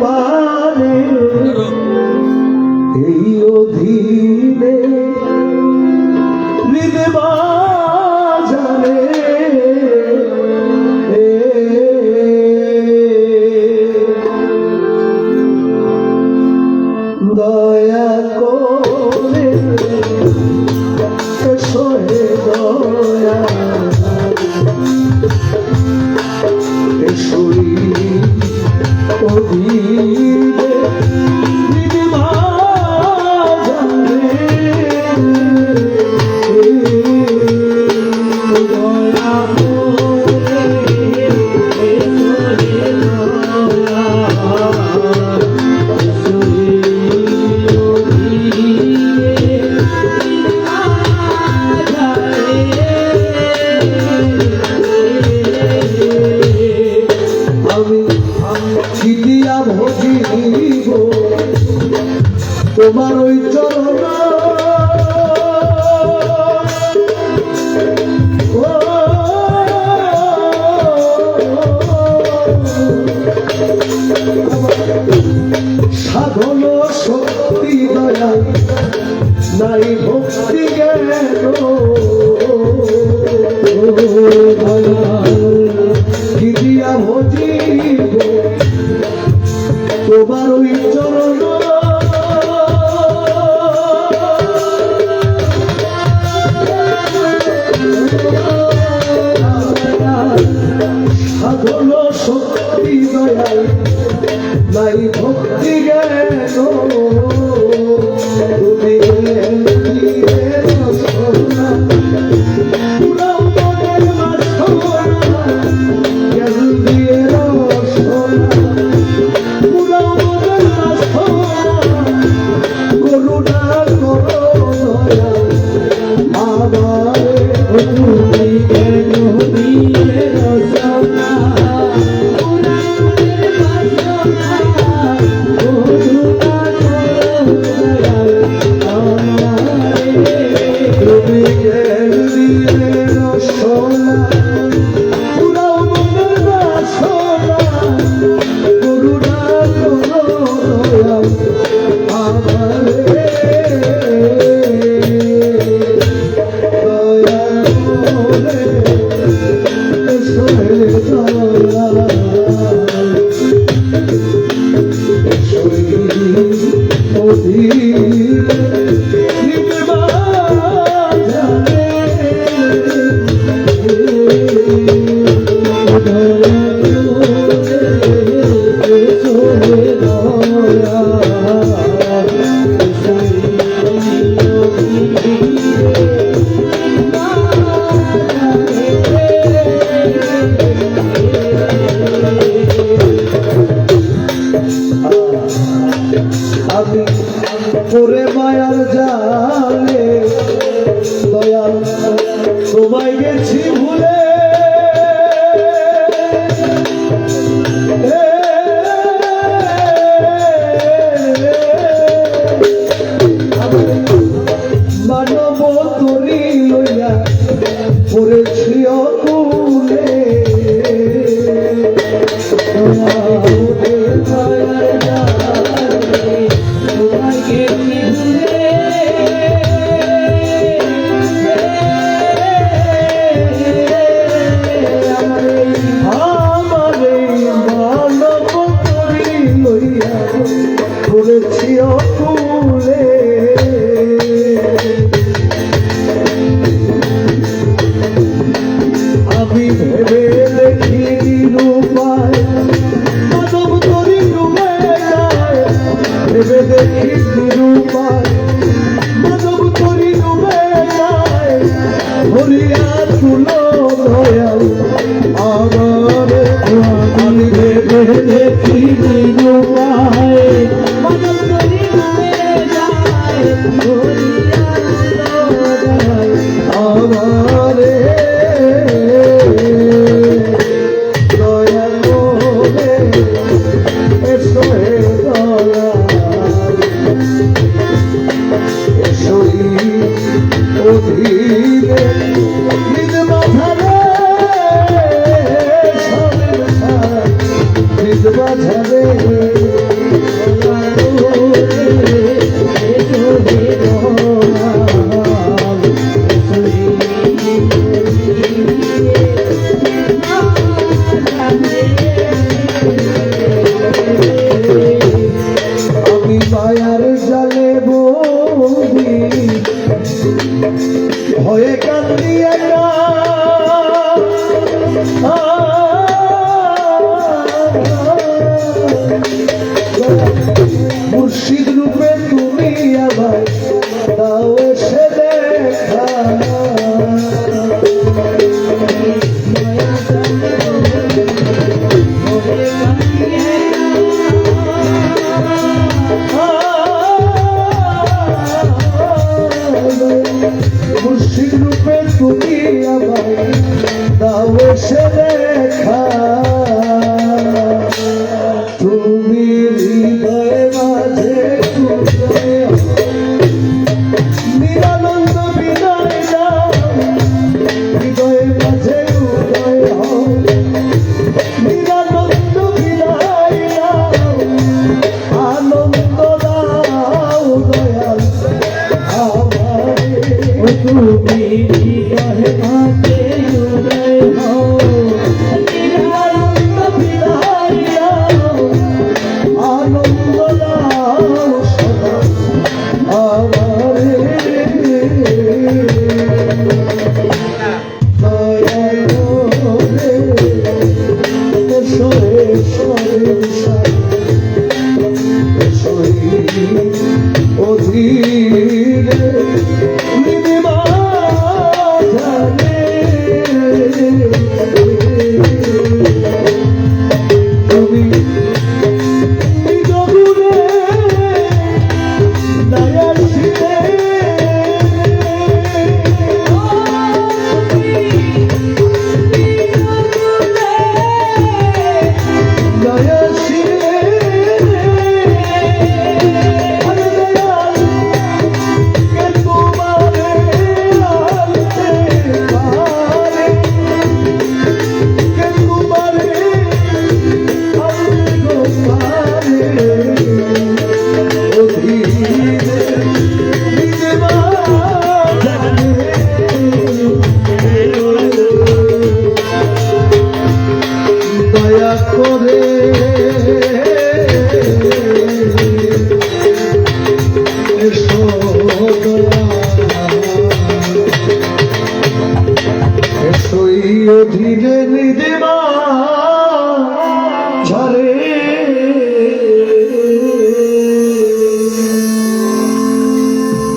তোমারে এই অধীনে হৃদয় বাজারে দয়া করে এসো হে দয়া এসোই অধীনে হৃদয় বাজারে দয়া করে চিঠিয়া ভজিব তোমার ওই চরণ সাধন শক্তি দয়া নাই ভক্তি জ্ঞান চিঠিয়া ভজিব তোমার ওই চরণ সাধন শক্তি দয়াল নাই ভক্তি জ্ঞান তুমি ওরে মায়ার জালে দয়াল তোমায় গেছি ভুলে মানব তরি লইয়া পড়েছি অকুলে পড়েছি অকুলে আমি ভেবে দেখি নিরূপায় মানব তরি ডুবে যায় ভেবে দেখি নিরূপায় মানব তরি ডুবে যায় হরিয়া তুলো দয়াল আমার আমি ভেবে দেখি নিরূপায় আমারে দয়া করে এসো হে দয়া এসোই অধীনে হৃদয় বাজারে হৃদয় বাজারে মুর্শিদ রূপে তুমি আমায় দাও এসে দেখা তুমি হৃদয়ে মাঝে উদয় নিরানন্দ বিদায় দাও হৃদয়ে মাঝে উদয় হও নিরানন্দ বিদায় দাও আনন্দ দাও দয়াল তুমি হৃদয় মাঝে উদয় হও নিরানন্দ বিদায় দাও আনন্দ দাও সদা আমারে দয়াল রে এসো এসো এসো